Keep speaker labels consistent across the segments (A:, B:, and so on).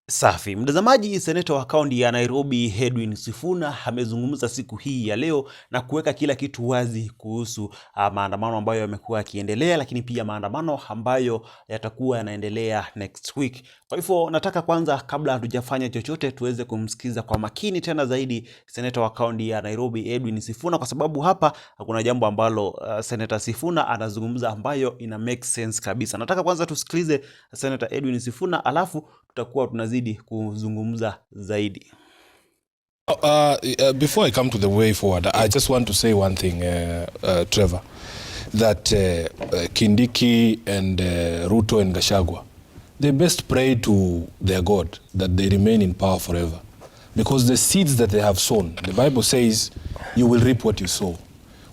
A: Safi. Mtazamaji, seneta wa kaunti ya Nairobi Edwin Sifuna amezungumza siku hii ya leo na kuweka kila kitu wazi kuhusu maandamano ambayo yamekuwa yakiendelea, lakini pia maandamano ambayo yatakuwa yanaendelea next week. Kwa hivyo nataka kwanza, kabla hatujafanya chochote, tuweze kumsikiza kwa makini tena zaidi seneta wa kaunti ya Nairobi Edwin Sifuna, kwa sababu hapa kuna jambo ambalo seneta Sifuna anazungumza ambayo ina make sense kabisa. Nataka kwanza tusikilize seneta Edwin Sifuna, alafu tutakuwa tunazidi kuzungumza zaidi.
B: Before I come to the way forward, I just want to say one thing, Trevor, that Kindiki and Ruto and Gachagua, they best pray to their God that they remain in power forever, because the seeds that they have sown, the Bible says you will reap what you sow.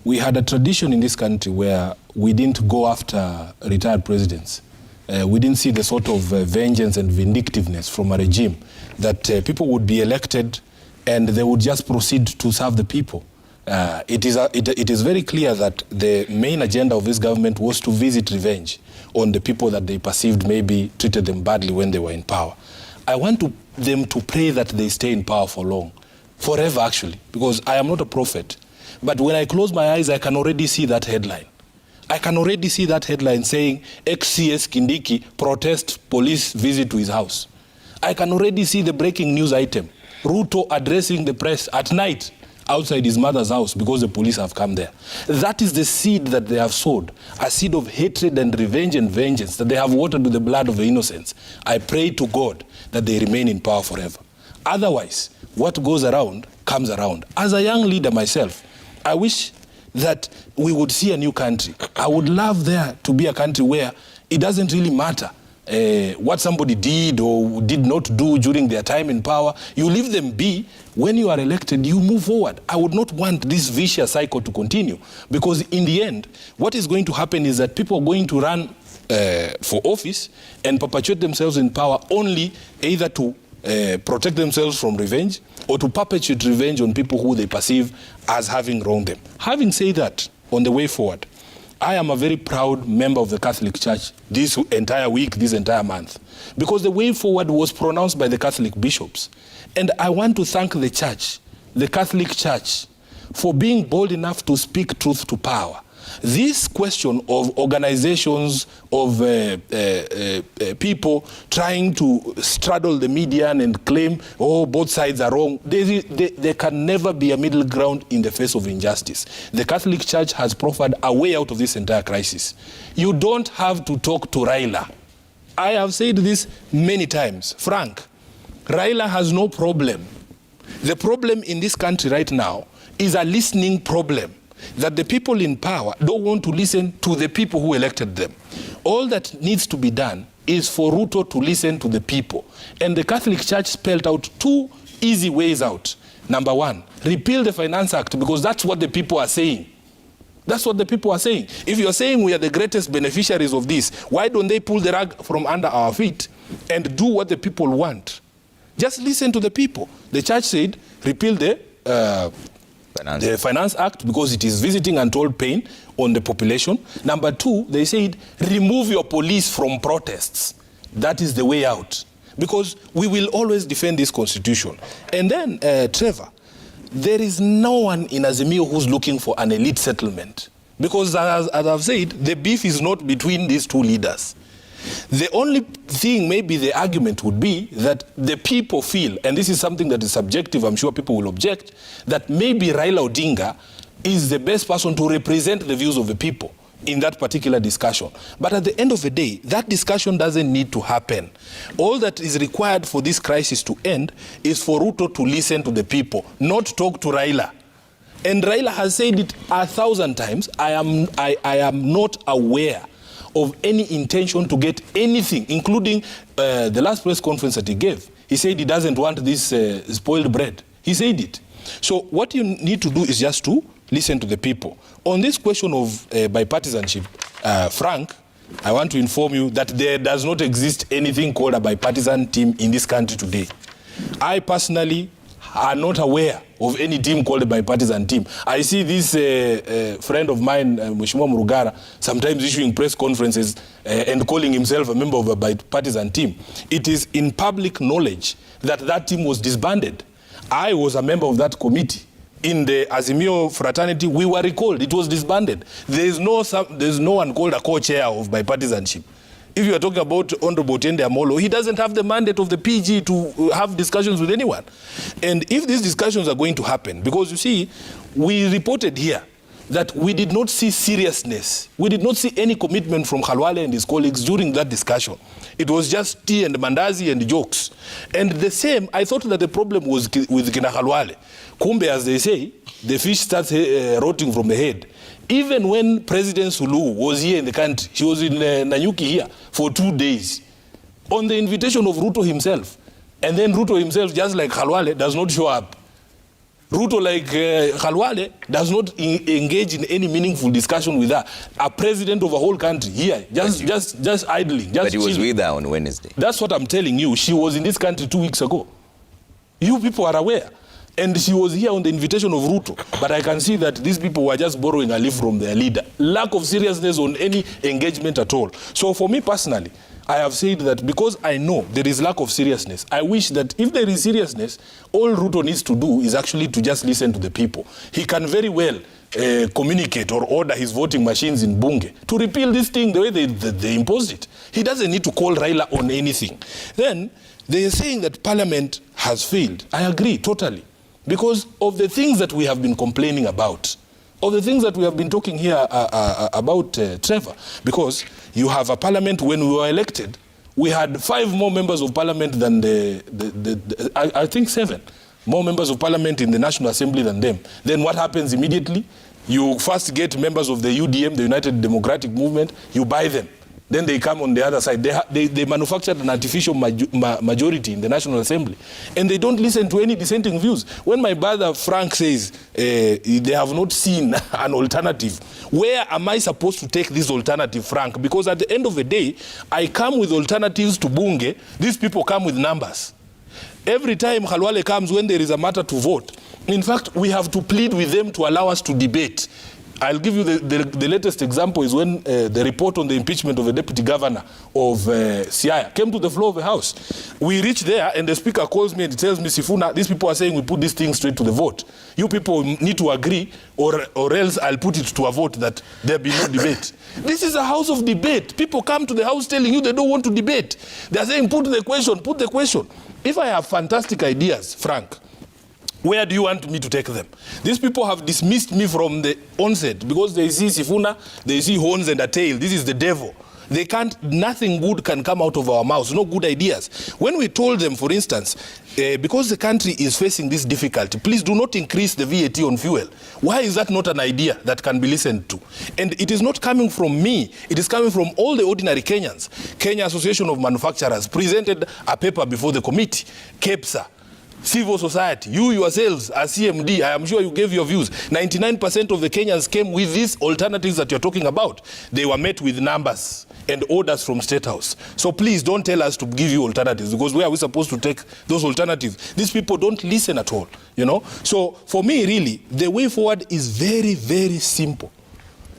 B: We had a tradition in this country where we didn't go after retired presidents. We didn't see the sort of vengeance and vindictiveness from a regime that people would be elected and they would just proceed to serve the people. It is very clear that the main agenda of this government was to visit revenge on the people that they perceived maybe treated them badly when they were in power. I want them to pray that they stay in power for long, forever actually, because I am not a prophet. But when I close my eyes, I can already see that headline. I can already see that headline saying ex-CS Kindiki protest police visit to his house. I can already see the breaking news item, Ruto addressing the press at night outside his mother's house because the police have come there. That is the seed that they have sowed, a seed of hatred and revenge and vengeance that they have watered with the blood of the innocents. I pray to God that they remain in power forever. Otherwise, what goes around comes around. As a young leader myself, I wish that we would see a new country. I would love there to be a country where it doesn't really matter what somebody did or did not do during their time in power. You leave them be. When you are elected, you move forward. I would not want this vicious cycle to continue, because in the end, what is going to happen is that people are going to run for office and perpetuate themselves in power only either to protect themselves from revenge or to perpetuate revenge on people who they perceive as having wronged them. Having said that, on the way forward, I am a very proud member of the Catholic Church this entire week, this entire month, because the way forward was pronounced by the Catholic bishops. And I want to thank the church, the Catholic Church, for being bold enough to speak truth to power. This question of organizations, of people trying to straddle the median and claim, oh, both sides are wrong, there can never be a middle ground in the face of injustice. The Catholic Church has proffered a way out of this entire crisis. You don't have to talk to Raila. I have said this many times. Frank, Raila has no problem. The problem in this country right now is a listening problem, that the people in power don't want to listen to the people who elected them. All that needs to be done is for Ruto to listen to the people. And the Catholic Church spelled out two easy ways out. Number one, repeal the Finance Act, because that's what the people are saying. That's what the people are saying. If you're saying we are the greatest beneficiaries of this, why don't they pull the rug from under our feet and do what the people want? Just listen to the people. The church said, repeal the Finance Act, because it is visiting untold pain on the population. Number two, they said, remove your police from protests. That is the way out, because we will always defend this constitution. And then, Trevor, there is no one in Azimio who's looking for an elite settlement, because as I've said, the beef is not between these two leaders. The only thing, maybe the argument would be that the people feel, and this is something that is subjective, I'm sure people will object, that maybe Raila Odinga is the best person to represent the views of the people in that particular discussion. But at the end of the day, that discussion doesn't need to happen. All that is required for this crisis to end is for Ruto to listen to the people, not talk to Raila. And Raila has said it 1,000 times. I am not aware of any intention to get anything, including the last press conference that he gave. He said he doesn't want this spoiled bread. He said it. So what you need to do is just to listen to the people. On this question of bipartisanship, Frank, I want to inform you that there does not exist anything called a bipartisan team in this country today. I personally are not aware of any team called a bipartisan team. I see this friend of mine, Mheshimiwa Murugara, sometimes issuing press conferences and calling himself a member of a bipartisan team. It is in public knowledge that that team was disbanded. I was a member of that committee. In the Azimio fraternity, we were recalled. It was disbanded. There's no one called a co-chair of bipartisanship. If you are talking about Honorable Tiende Amolo, he doesn't have the mandate of the PG to have discussions with anyone. And if these discussions are going to happen, because you see, we reported here that we did not see seriousness. We did not see any commitment from Khalwale and his colleagues during that discussion. It was just tea and mandazi and jokes. And the same, I thought that the problem was with Kina Khalwale. Kumbe, as they say, the fish starts rotting from the head. Even when President Suluhu was here in the country, she was in Nanyuki here for 2 days on the invitation of Ruto himself. And then Ruto himself, just like Khalwale, does not show up. Ruto, like Khalwale, does not engage in any meaningful discussion with her. A president of a whole country here, just idling. Just
C: but he was
B: chilling.
C: with her on Wednesday.
B: That's what I'm telling you. She was in this country 2 weeks ago. You people are aware. And she was here on the invitation of Ruto. But I can see that these people were just borrowing a leaf from their leader. Lack of seriousness on any engagement at all. So for me personally, I have said that because I know there is lack of seriousness, I wish that if there is seriousness, all Ruto needs to do is actually to just listen to the people. He can very well communicate or order his voting machines in Bunge to repeal this thing the way they imposed it. He doesn't need to call Raila on anything. Then they are saying that Parliament has failed. I agree totally. Because of the things that we have been complaining about, of the things that we have been talking here about, Trevor. Because you have a parliament, when we were elected, we had 5 more members of parliament than I think 7 more members of parliament in the National Assembly than them. Then what happens immediately? You first get members of the UDM, the United Democratic Movement, you buy them. Then they come on the other side. They manufactured an artificial majority in the National Assembly. And they don't listen to any dissenting views. When my brother Frank says they have not seen an alternative, where am I supposed to take this alternative, Frank? Because at the end of the day, I come with alternatives to Bunge. These people come with numbers. Every time Khalwale comes when there is a matter to vote, in fact, we have to plead with them to allow us to debate. I'll give you the latest example is when the report on the impeachment of the deputy governor of Siaya came to the floor of the House. We reached there and the speaker calls me and tells me, Sifuna, these people are saying we put this thing straight to the vote. You people need to agree or else I'll put it to a vote that there be no debate. This is a house of debate. People come to the house telling you they don't want to debate. They're saying put the question, put the question. If I have fantastic ideas, Frank, where do you want me to take them? These people have dismissed me from the onset because they see Sifuna, they see horns and a tail. This is the devil. They can't, nothing good can come out of our mouths, no good ideas. When we told them, for instance, because the country is facing this difficulty, please do not increase the VAT on fuel. Why is that not an idea that can be listened to? And it is not coming from me. It is coming from all the ordinary Kenyans. Kenya Association of Manufacturers presented a paper before the committee. KEPSA, civil society, you yourselves as CMD, I am sure you gave your views. 99% of the Kenyans came with these alternatives that you're talking about. They were met with numbers and orders from State House. So please don't tell us to give you alternatives, because where are we supposed to take those alternatives? These people don't listen at all, you know. So for me, really, the way forward is very, very simple.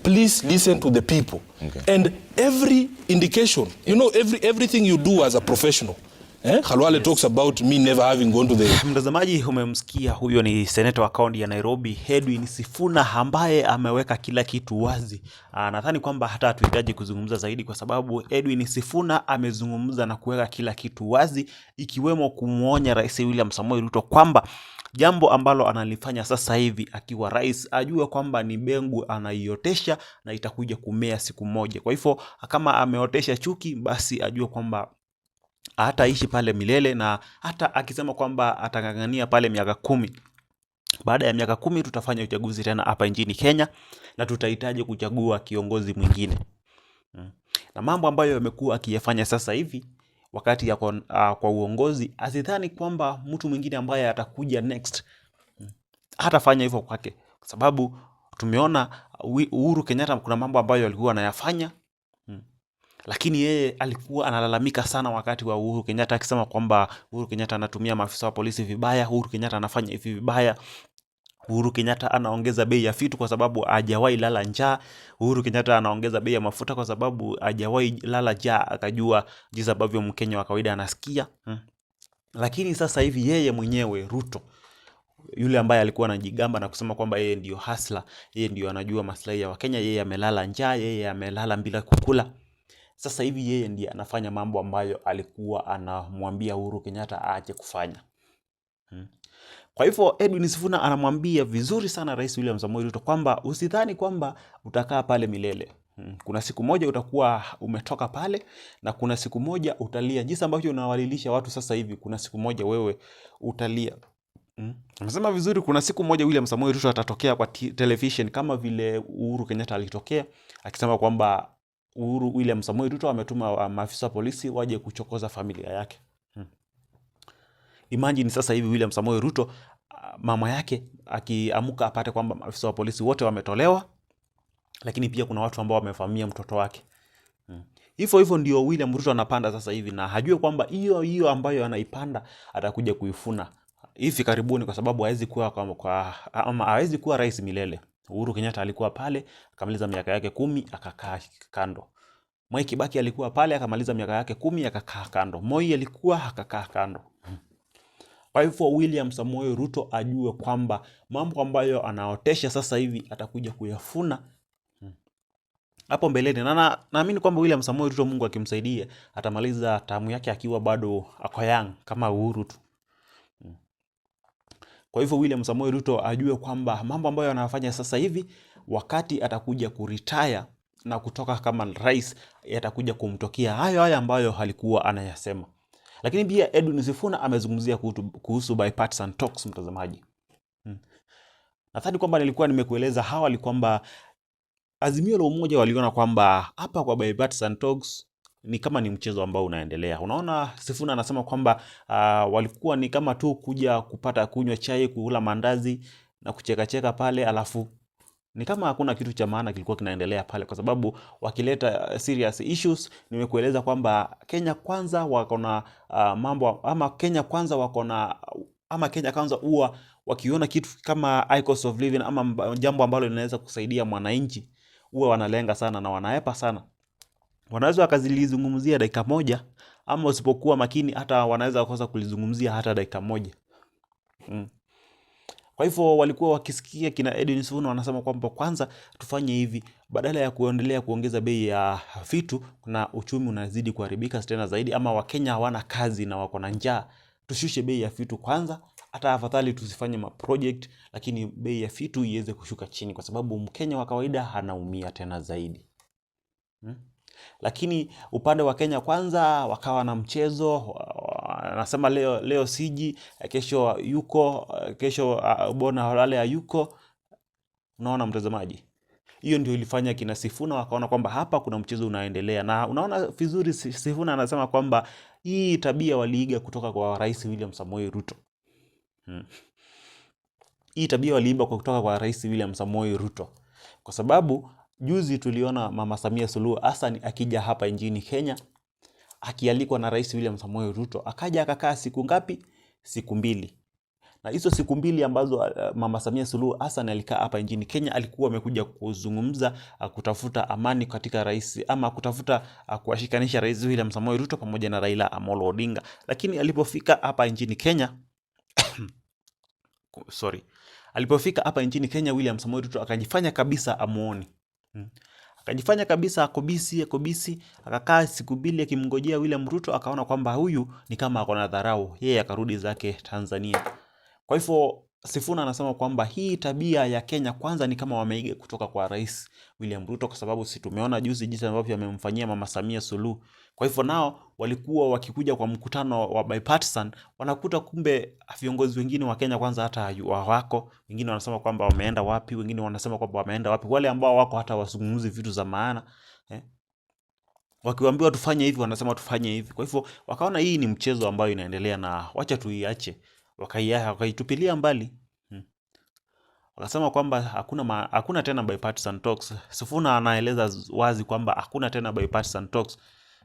B: Please listen to the people. Okay. And every indication, you know, everything you do as a professional, Khalwale talks about me never having gone to the...
A: Mtazamaji, umemsikia, huyo ni seneta wa kaunti ya Nairobi Edwin Sifuna, ambaye ameweka kila kitu wazi. Nadhani kwamba hata hatuhitaji kuzungumza zaidi, kwa sababu Edwin Sifuna amezungumza na kuweka kila kitu wazi, ikiwemo kumuonya Rais William Samoei Ruto kwamba jambo ambalo analifanya sasa hivi akiwa rais, ajue kwamba ni bengu anaiotesha na itakuja kumea siku moja. Kwa hivyo kama ameotesha chuki, basi ajue kwamba hataishi pale milele, na hata akisema kwamba atangangania pale miaka 10. Baada ya miaka 10 tutafanya uchaguzi tena hapa nchini Kenya na tutahitaji kuchagua kiongozi mwingine. Na mambo ambayo yamekuwa akiyafanya sasa hivi wakati ya kwa uongozi, asidhani kwamba mtu mwingine ambaye atakuja next hatafanya hivyo kwake, kwa sababu tumeona Uhuru Kenyatta kuna mambo ambayo alikuwa anayafanya, Lakini yeye alikuwa analalamika sana wakati wa Uhuru Kenyatta, akisema kwamba Uhuru Kenyatta anatumia maafisa wa polisi vibaya, Uhuru Kenyatta anafanya hivi vibaya, Uhuru Kenyatta anaongeza bei ya vitu kwa sababu hajawahi lala njaa. Uhuru Kenyatta anaongeza bei ya mafuta kwa sababu hajawahi lala njaa, akajua jinsi ambavyo Mkenya wa kawaida anasikia. Lakini sasa hivi yeye mwenyewe Ruto, yule ambaye alikuwa anajigamba na kusema kwamba yeye ndio hustler, yeye ndio anajua maslahi ya Wakenya, yeye amelala njaa, yeye amelala bila kukula. Sasa hivi yeye ndiye anafanya mambo ambayo alikuwa anamwambia Uhuru Kenyatta aache kufanya. Kwa hivyo Edwin Sifuna anamwambia vizuri sana Rais William Samoei Ruto kwamba usidhani kwamba utakaa pale milele. Kuna siku moja utakuwa umetoka pale, na kuna siku moja utalia. Jinsi ambavyo unawalilisha watu sasa hivi, kuna siku moja wewe utalia. Anasema vizuri, kuna siku moja William Samoei Ruto atatokea kwa television kama vile Uhuru Kenyatta alitokea, akisema kwamba William Samoei Ruto ametuma maafisa wa polisi waje kuchokoza familia yake. Imagine sasa hivi William Samoei Ruto, mama yake akiamuka apate kwamba maafisa wa polisi wote wametolewa, lakini pia kuna watu ambao wamevamia mtoto wake. Hivyo ndio William Ruto anapanda sasa hivi, na hajue kwamba hiyo ambayo anaipanda atakuja kuifuna hivi karibuni, kwa sababu hawezi kuwa rais milele. Uhuru Kenyatta alikuwa pale akamaliza miaka yake 10 akakaa kando. Mwai Kibaki alikuwa pale akamaliza miaka yake 10 akakaa kando. Moi alikuwa akakaa kando. Kwa hivyo William Samoei Ruto ajue kwamba mambo ambayo anaotesha sasa hivi atakuja kuyafuna hapo mbeleni. Na naamini kwamba William Samoei Ruto, Mungu akimsaidia, atamaliza tamu yake akiwa bado ako young kama Uhuru tu. Kwa hivyo William Samoei Ruto ajue kwamba mambo ambayo anafanya sasa hivi, wakati atakuja kuretire na kutoka kama rais, yatakuja kumtokea hayo ambayo alikuwa anayasema. Lakini pia Edwin Sifuna amezungumzia kuhusu bipartisan talks, mtazamaji. Nadhani kwamba nilikuwa nimekueleza awali kwamba Azimio la Umoja waliona kwamba hapa kwa bipartisan talks ni kama ni mchezo ambao unaendelea. Unaona, Sifuna anasema kwamba walikuwa ni kama tu kuja kupata kunywa chai, kula mandazi na kucheka pale, alafu ni kama hakuna kitu cha maana kilikuwa kinaendelea pale, kwa sababu wakileta serious issues. Nimekueleza kwamba Kenya Kwanza wako na mambo, ama Kenya Kwanza wako na, ama Kenya Kwanza huwa wakiona kitu kama high cost of living ama jambo ambalo linaweza kusaidia mwananchi, huwa wanalenga sana na wanaepa sana. Wanaweza wakazilizungumzia dakika moja, ama usipokuwa makini hata wanaweza kukosa kulizungumzia hata dakika moja. Kwa hivyo walikuwa wakisikia kina Edwin Sifuna wanasema kwamba kwanza tufanye hivi, badala ya kuendelea kuongeza bei ya vitu na uchumi unazidi kuharibika tena zaidi, ama Wakenya hawana kazi na wako na njaa, tushushe bei ya vitu kwanza. Hata afadhali tusifanye project, lakini bei ya vitu iweze kushuka chini, kwa sababu Mkenya wa kawaida anaumia tena zaidi. Lakini upande wa Kenya Kwanza wakawa na mchezo, anasema leo siji, kesho yuko, kesho Bona Halale hayuko. Unaona mtazamaji, hiyo ndio ilifanya kina Sifuna wakaona kwamba hapa kuna mchezo unaendelea. Na unaona vizuri Sifuna anasema kwamba hii tabia waliiga kutoka kwa Rais William Samoei Ruto. Hii tabia waliiba kutoka kwa Rais William Samoei Ruto, kwa sababu juzi tuliona Mama Samia Suluhu Hassan akija hapa nchini Kenya, akialikwa na Rais William Samoei Ruto, akaja akakaa siku ngapi? Siku 2. Na hizo siku 2 ambazo Mama Samia Suluhu Hassan alikaa hapa nchini Kenya, alikuwa amekuja kuzungumza, kutafuta amani katika rais, ama kutafuta kuashikanisha Rais William Samoei Ruto pamoja na Raila Amolo Odinga. Lakini alipofika hapa nchini Kenya alipofika hapa nchini Kenya, William Samoei Ruto akajifanya kabisa amuoni. Akajifanya kabisa akobisi, akakaa siku 2 akimngojea William Ruto, akaona kwamba huyu ni kama ako na dharau, yeye akarudi zake Tanzania. Kwa hivyo Sifuna anasema kwamba hii tabia ya Kenya Kwanza ni kama wameiga kutoka kwa Rais William Ruto, kwa sababu si tumeona juzi jinsi ambavyo amemfanyia Mama Samia Suluhu. Kwa hivyo nao walikuwa wakikuja kwa mkutano wa bipartisan, wanakuta kumbe viongozi wengine wa Kenya Kwanza hata wako, wengine wanasema kwamba wameenda wapi, wengine wanasema kwamba wameenda wapi. Wale ambao wako hata wasungumuzi vitu za maana, wakiwaambiwa tufanye hivi wanasema tufanye hivi. Kwa hivyo wakaona hii ni mchezo ambao inaendelea na wacha tuiache, wakaitupilia mbali. Wakasema kwamba hakuna tena bipartisan talks. Sifuna anaeleza wazi kwamba hakuna tena bipartisan talks.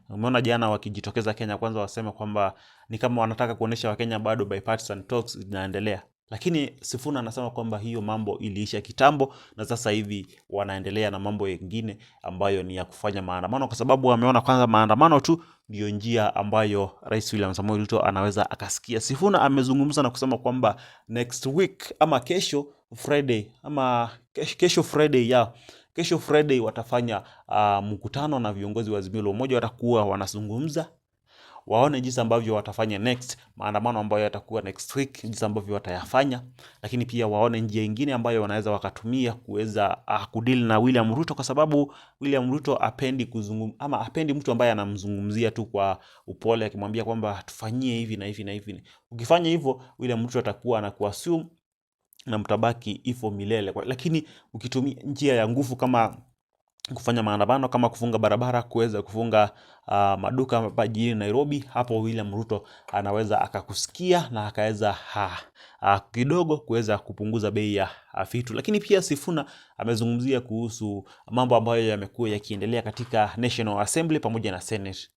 A: Umeona jana wakijitokeza Kenya Kwanza wasema kwamba ni kama wanataka kuonesha Wakenya bado bipartisan talks zinaendelea. Lakini Sifuna anasema kwamba hiyo mambo iliisha kitambo na sasa hivi wanaendelea na mambo mengine ambayo ni ya kufanya maandamano, kwa sababu wameona kwanza maandamano tu ndio njia ambayo Rais William Samoei Ruto anaweza akasikia. Sifuna amezungumza na kusema kwamba next week ama kesho Friday ama kesho Friday watafanya mkutano na viongozi wa Azimio la Umoja, watakuwa wanazungumza waone jinsi ambavyo watafanya next maandamano ambayo yatakuwa next week, jinsi ambavyo watayafanya, lakini pia waone njia nyingine ambayo wanaweza wakatumia kuweza kudeal na William Ruto, kwa sababu William Ruto apendi mtu ambaye anamzungumzia tu kwa upole akimwambia kwamba tufanyie hivi na hivi na hivi. Ukifanya hivyo William Ruto atakuwa anakuassume na mtabaki ifo milele. Lakini ukitumia njia ya nguvu kama kufanya maandamano, kama kufunga barabara, kuweza kufunga maduka hapa jijini Nairobi, hapo William Ruto anaweza akakusikia na akaweza kidogo kuweza kupunguza bei ya vitu. Lakini pia Sifuna amezungumzia kuhusu mambo ambayo yamekuwa yakiendelea katika National Assembly pamoja na Senate.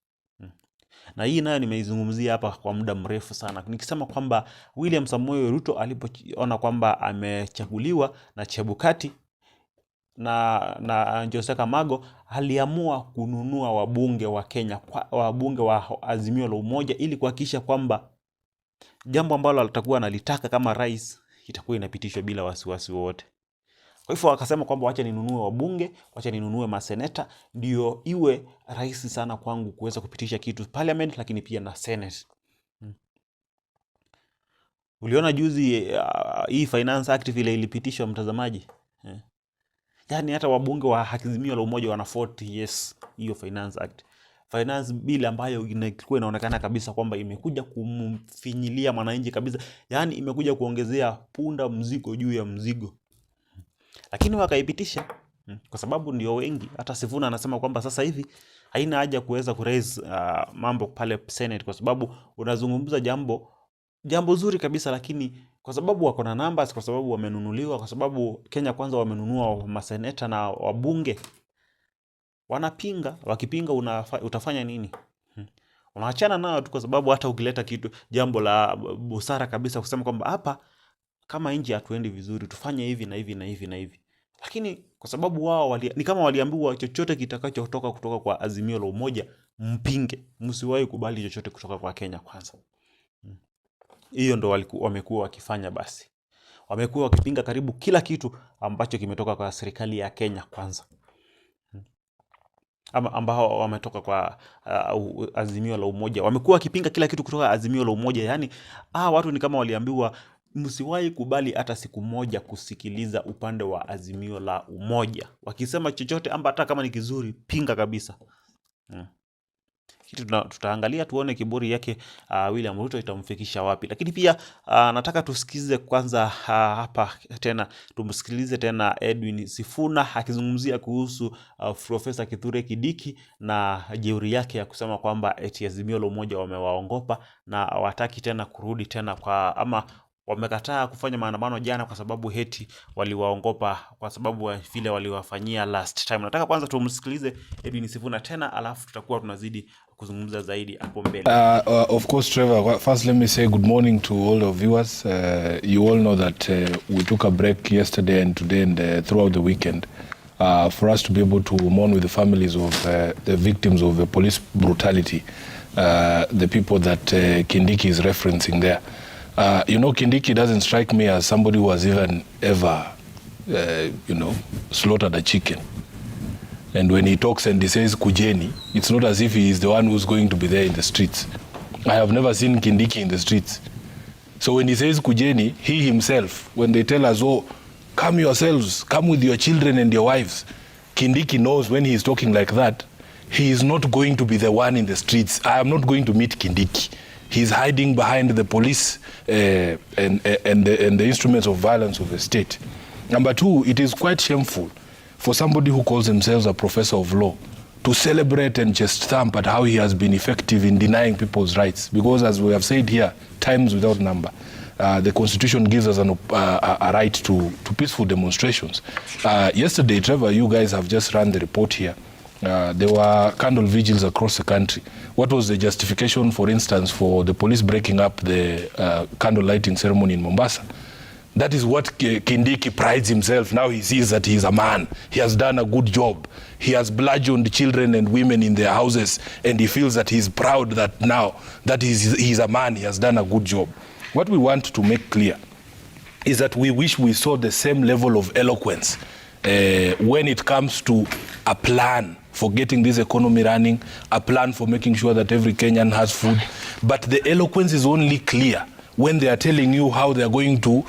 A: Na hii nayo nimeizungumzia hapa kwa muda mrefu sana, nikisema kwamba William Samoei Ruto alipoona kwamba amechaguliwa na Chebukati na Joseka Mago, aliamua kununua wabunge wa Kenya, wabunge wa Azimio la Umoja, ili kuhakikisha kwamba jambo ambalo alitakuwa analitaka kama rais itakuwa inapitishwa bila wasiwasi wote. Kwa hivyo akasema kwamba wacha ninunue wabunge, wacha ninunue maseneta, ndio iwe rahisi sana kwangu kuweza kupitisha kitu Parliament lakini pia na Senate. Uliona juzi hii Finance Act vile ilipitishwa, mtazamaji? Yaani hata wabunge wa Azimio la Umoja wana 40 yes hiyo Finance Act. Finance bill ambayo ilikuwa inaonekana kabisa kwamba imekuja kumfinyilia mwananchi kabisa. Yaani imekuja kuongezea punda mzigo juu ya mzigo. Lakini wakaipitisha kwa sababu ndio wengi. Hata Sifuna anasema kwamba sasa hivi haina haja kuweza kuraise mambo pale Senate, kwa sababu unazungumza jambo zuri kabisa, lakini kwa sababu wako na numbers, kwa sababu wamenunuliwa, kwa sababu Kenya Kwanza wamenunua maseneta na wabunge, wanapinga. Wakipinga utafanya nini? Unaachana nao tu, kwa sababu hata ukileta jambo la busara kabisa kusema kwamba hapa kama nchi hatuendi vizuri, tufanye hivi na hivi na hivi na hivi, lakini kwa sababu wao ni kama waliambiwa chochote kitakachotoka kutoka kwa Azimio la Umoja mpinge, msiwahi kubali chochote kutoka kwa Kenya Kwanza. Hiyo ndo wamekuwa wakifanya. Basi wamekuwa wakipinga karibu kila kitu ambacho kimetoka kwa serikali ya Kenya Kwanza, ama ambao wametoka kwa Azimio la Umoja. Wamekuwa wakipinga kila kitu kutoka Azimio la Umoja. Yani watu ni kama waliambiwa msiwahi kubali hata siku moja kusikiliza upande wa Azimio la Umoja. Wakisema chochote hata kama ni kizuri, pinga kabisa. Kitu tutaangalia tuone kiburi yake William Ruto itamfikisha wapi. Lakini pia nataka tusikize kwanza hapa tena, tumsikilize tena Edwin Sifuna akizungumzia kuhusu Profesa Kithure Kindiki na jeuri yake ya kusema kwamba eti Azimio la Umoja wamewaongopa na wataki tena kurudi tena ama wamekataa kufanya maandamano jana kwa sababu heti waliwaongopa kwa sababu vile waliwafanyia last time. Nataka kwanza tumsikilize Edwin Sifuna tena, alafu tutakuwa tunazidi kuzungumza zaidi hapo mbele.
B: Of course, Trevor, first let me say good morning to all the viewers. You all know that we took a break yesterday and today and throughout the weekend for us to be able to mourn with the families of the victims of the police brutality, the people that Kindiki is referencing there. Kindiki doesn't strike me as somebody who has even ever, slaughtered a chicken. And when he talks and he says Kujeni, it's not as if he is the one who's going to be there in the streets. I have never seen Kindiki in the streets. So when he says Kujeni, he himself, when they tell us, oh, come yourselves, come with your children and your wives, Kindiki knows when he is talking like that, he is not going to be the one in the streets. I am not going to meet Kindiki. He's hiding behind the police and the instruments of violence of the state. Number two, it is quite shameful for somebody who calls himself a professor of law to celebrate and just stamp at how he has been effective in denying people's rights. Because as we have said here, times without number, the Constitution gives us a right to peaceful demonstrations. Yesterday, Trevor, you guys have just run the report here There were candle vigils across the country. What was the justification, for instance, for the police breaking up the candle lighting ceremony in Mombasa? That is what Kindiki prides himself. Now he sees that he is a man. He has done a good job. He has bludgeoned children and women in their houses, and he feels that he's proud that now that he's a man, he has done a good job. What we want to make clear is that we wish we saw the same level of eloquence when it comes to a plan for getting this economy running, a plan for making sure that every Kenyan has food. But the eloquence is only clear when they are telling you how they are going to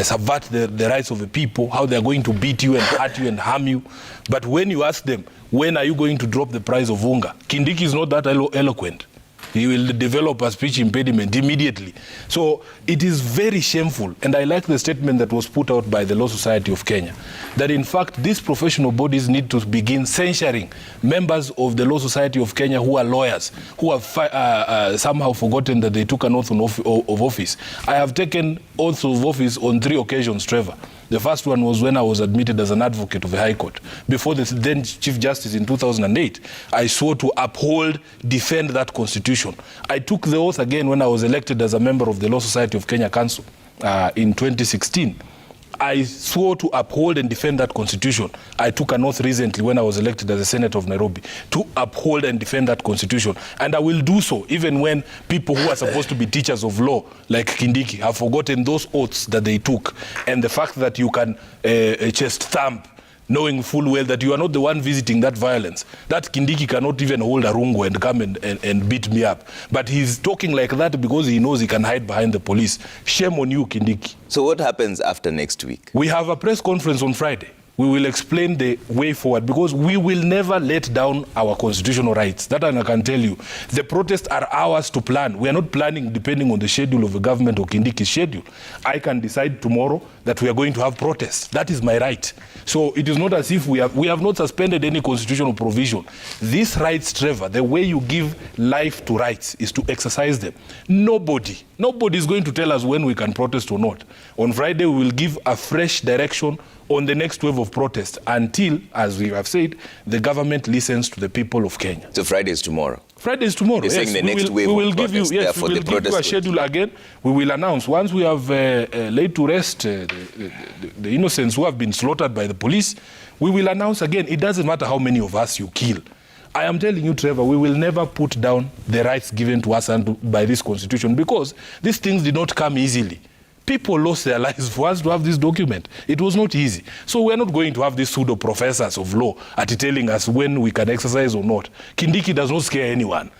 B: subvert the rights of the people, how they are going to beat you and hurt you and harm you. But when you ask them, when are you going to drop the price of unga? Kindiki is not that eloquent. He will develop a speech impediment immediately. So it is very shameful. And I like the statement that was put out by the Law Society of Kenya, that in fact these professional bodies need to begin censuring members of the Law Society of Kenya who are lawyers, who have somehow forgotten that they took an oath of office. I have taken oaths of office on 3 occasions, Trevor. The first one was when I was admitted as an advocate of the High Court. Before the then Chief Justice in 2008, I swore to uphold, defend that constitution. I took the oath again when I was elected as a member of the Law Society of Kenya Council in 2016. I swore to uphold and defend that constitution. I took an oath recently when I was elected as a senator of Nairobi to uphold and defend that constitution. And I will do so even when people who are supposed to be teachers of law, like Kindiki, have forgotten those oaths that they took. And the fact that you can chest thump, knowing full well that you are not the one visiting that violence. That Kindiki cannot even hold a rungo and come and beat me up. But he's talking like that because he knows he can hide behind the police. Shame on you, Kindiki.
C: So what happens after next week?
B: We have a press conference on Friday. We will explain the way forward because we will never let down our constitutional rights. That I can tell you. The protests are ours to plan. We are not planning depending on the schedule of the government or Kindiki's schedule. I can decide tomorrow that we are going to have protests. That is my right. So it is not as if we have not suspended any constitutional provision. These rights, Trevor, the way you give life to rights is to exercise them. Nobody is going to tell us when we can protest or not. On Friday, we will give a fresh direction on the next wave of protest until, as we have said, the government listens to the people of Kenya.
C: So Friday is tomorrow?
B: Friday is tomorrow.
C: You're saying the next wave of protest,
B: we will give you a schedule again. We will announce. Once we have laid to rest the innocents who have been slaughtered by the police, we will announce again. It doesn't matter how many of us you kill. I am telling you, Trevor, we will never put down the rights given to us by this constitution because these things did not come easily. People lost their lives for us to have this document. It was not easy. So we're not going to have these pseudo-professors of law telling us when we can exercise or not. Kindiki does not scare anyone.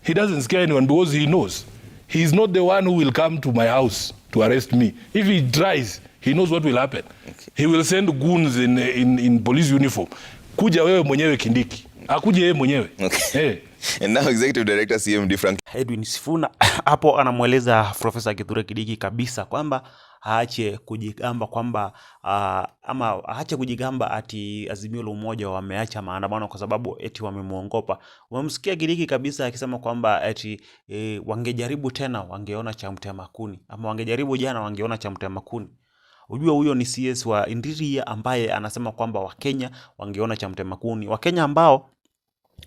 B: He doesn't scare anyone because he knows. He's not the one who will come to my house to arrest me. If he tries, he knows what will happen. Okay. He will send goons in police uniform. Kuja wewe mwenyewe Kindiki. Akuje yeye mwenyewe.
C: Okay. Hey. And now Executive Director CMD Frank
A: Edwin Sifuna hapo anamweleza Profesa Kithure Kindiki kabisa kwamba aache kujigamba kwamba ama aache kujigamba ati Azimio la Umoja wameacha maandamano kwa sababu eti wamemuongopa. Wamemsikia Kindiki kabisa akisema kwamba eti wangejaribu tena wangeona cha mtema kuni, ama wangejaribu jana wangeona cha mtema kuni. Ujue huyo ni CS wa Interior ambaye anasema kwamba Wakenya wangeona cha mtema kuni. Wakenya ambao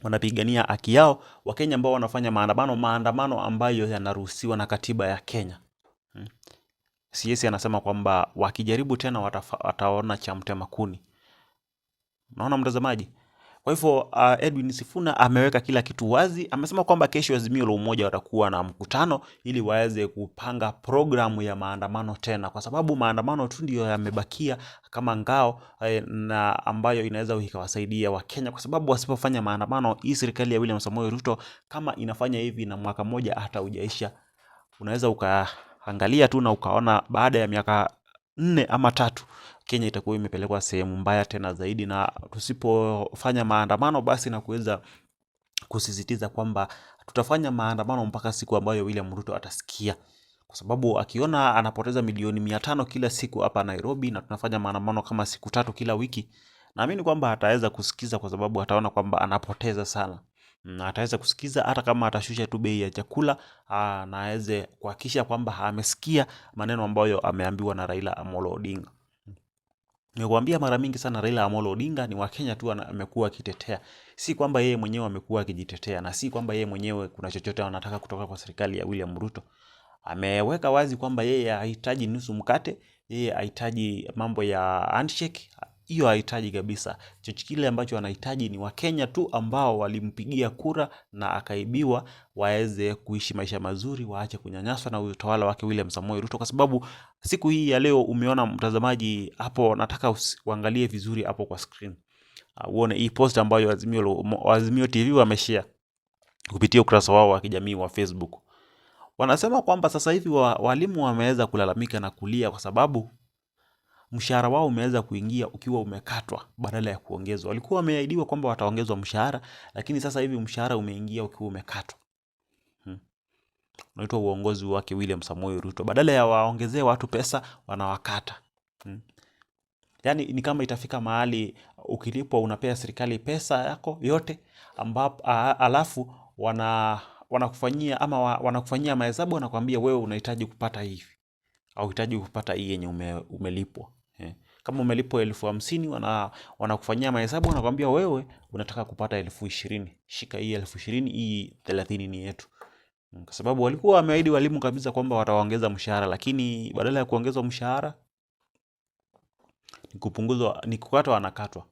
A: wanapigania haki yao, Wakenya ambao wanafanya maandamano ambayo yanaruhusiwa na katiba ya Kenya. CS anasema kwamba wakijaribu tena wataona cha mtema kuni. Naona mtazamaji. Kwa hivyo Edwin Sifuna ameweka kila kitu wazi. Amesema kwamba kesho Azimio la Umoja watakuwa na mkutano ili waweze kupanga programu ya maandamano tena, kwa sababu maandamano tu ndio yamebakia kama ngao na ambayo inaweza ikawasaidia Wakenya, kwa sababu wasipofanya maandamano, hii serikali ya William Samoei Ruto kama inafanya hivi na mwaka mmoja hata hujaisha, unaweza ukaangalia tu na ukaona baada ya miaka 4 ama 3 Kenya itakuwa imepelekwa sehemu mbaya tena zaidi. Na tusipofanya maandamano basi na kuweza kusisitiza kwamba tutafanya maandamano mpaka siku ambayo William Ruto atasikia, kwa sababu akiona anapoteza milioni 500 kila siku hapa Nairobi na tunafanya maandamano kama siku 3 kila wiki, naamini kwamba ataweza kusikiza, kwa sababu ataona kwamba anapoteza sana. Na ataweza kusikiza hata kama atashusha tu bei ya chakula, na aweze kuhakikisha kwamba amesikia maneno ambayo ameambiwa na Raila Amolo Odinga. Nimekuambia mara mingi sana Raila Amolo Odinga ni Wakenya tu amekuwa akitetea. Si kwamba yeye mwenyewe amekuwa akijitetea, na si kwamba yeye mwenyewe kuna chochote anataka kutoka kwa serikali ya William Ruto. Ameweka wazi kwamba yeye hahitaji nusu mkate, yeye hahitaji mambo ya handshake, hiyo hahitaji kabisa. Kile ambacho anahitaji ni Wakenya tu ambao walimpigia kura na akaibiwa waweze kuishi maisha mazuri, waache kunyanyaswa na utawala wake William Samoei Ruto, kwa sababu siku hii ya leo umeona mtazamaji hapo, nataka uangalie vizuri hapo kwa screen. Uone hii post ambayo Azimio TV wameshare kupitia ukurasa wao wa kijamii wa Facebook. Wanasema kwamba sasa hivi walimu wameweza kulalamika na kulia kwa sababu mshahara wao umeweza kuingia ukiwa umekatwa badala ya kuongezwa. Walikuwa wameahidiwa kwamba wataongezwa mshahara, lakini sasa hivi mshahara umeingia ukiwa umekatwa. Unaitwa uongozi wake William Samoei Ruto. Badala ya waongezee watu pesa, wanawakata. Yaani ni kama itafika mahali ukilipwa unapea serikali pesa yako yote, ambapo alafu wanakufanyia mahesabu, wanakuambia wewe unahitaji kupata hivi au unahitaji kupata hii yenye umelipwa. Kama umelipwa 50,000, wanakufanyia mahesabu, wanakuambia wewe unataka kupata 20,000. Shika hii 20,000, hii 30 ni yetu. Kwa sababu walikuwa wameahidi walimu kabisa kwamba wataongeza mshahara, lakini badala ya kuongezwa mshahara ni kukatwa, wanakatwa.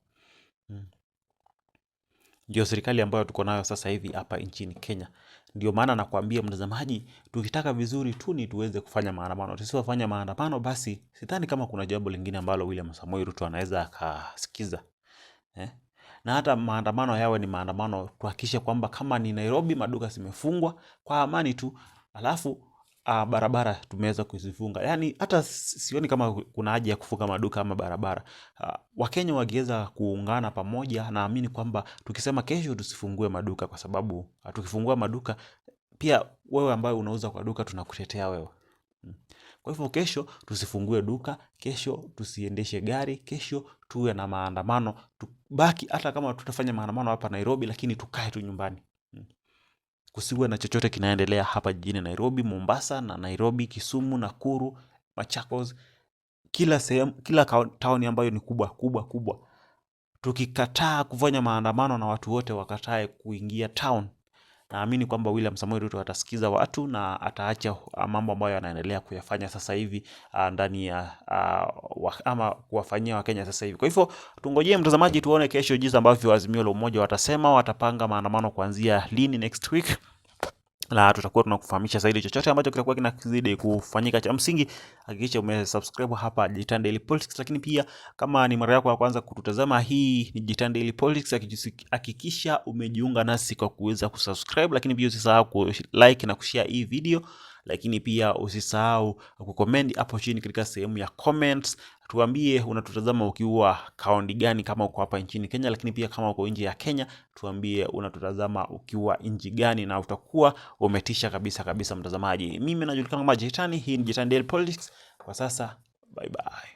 A: Ndio serikali ambayo tuko nayo sasa hivi hapa nchini Kenya. Ndio maana nakwambia mtazamaji, tukitaka vizuri tu ni tuweze kufanya maandamano. Tusipofanya maandamano, basi sidhani kama kuna jambo lingine ambalo William Samoei Ruto anaweza akasikiza. Na hata maandamano yawe ni maandamano, tuhakikishe kwamba kama ni Nairobi maduka zimefungwa kwa amani tu, alafu barabara tumeweza kuzifunga. Yaani hata sioni kama kuna haja ya kufunga maduka ama barabara. Wakenya wangeweza kuungana pamoja, naamini kwamba tukisema kesho tusifungue maduka, kwa sababu tukifungua maduka pia wewe ambaye unauza kwa duka tunakutetea wewe. Kwa hivyo kesho tusifungue duka, kesho tusiendeshe gari, kesho tuwe na maandamano, tubaki hata kama tutafanya maandamano hapa Nairobi, lakini tukae tu nyumbani. Kusiwe na chochote kinaendelea hapa jijini Nairobi, Mombasa na Nairobi, Kisumu, Nakuru, Machakos, kila sehemu, kila town ambayo ni kubwa. Tukikataa kufanya maandamano na watu wote wakatae kuingia town, naamini kwamba William Samoei Ruto atasikiza watu na ataacha mambo ambayo yanaendelea kuyafanya sasa hivi ndani ya ama kuwafanyia Wakenya sasa hivi. Kwa hivyo tungojee mtazamaji, tuone kesho jinsi ambavyo Azimio la Umoja watasema watapanga maandamano kuanzia lini next week, na tutakuwa tunakufahamisha zaidi chochote ambacho kitakuwa kinazidi kufanyika. Cha msingi hakikisha umesubscribe hapa Jitan Daily Politics, lakini pia kama ni mara yako ya kwanza kututazama, hii ni Jitan Daily Politics, hakikisha umejiunga nasi kwa kuweza kusubscribe, lakini pia usisahau ku-like na kushare hii video, lakini pia usisahau kucomment hapo chini katika sehemu ya comments. Tuambie unatutazama ukiwa kaunti gani, kama uko hapa nchini Kenya, lakini pia kama uko nje ya Kenya, tuambie unatutazama ukiwa nchi gani, na utakuwa umetisha kabisa mtazamaji. Mimi najulikana kama Jitani, hii ni Jitan Daily Politics. Kwa sasa, bye bye.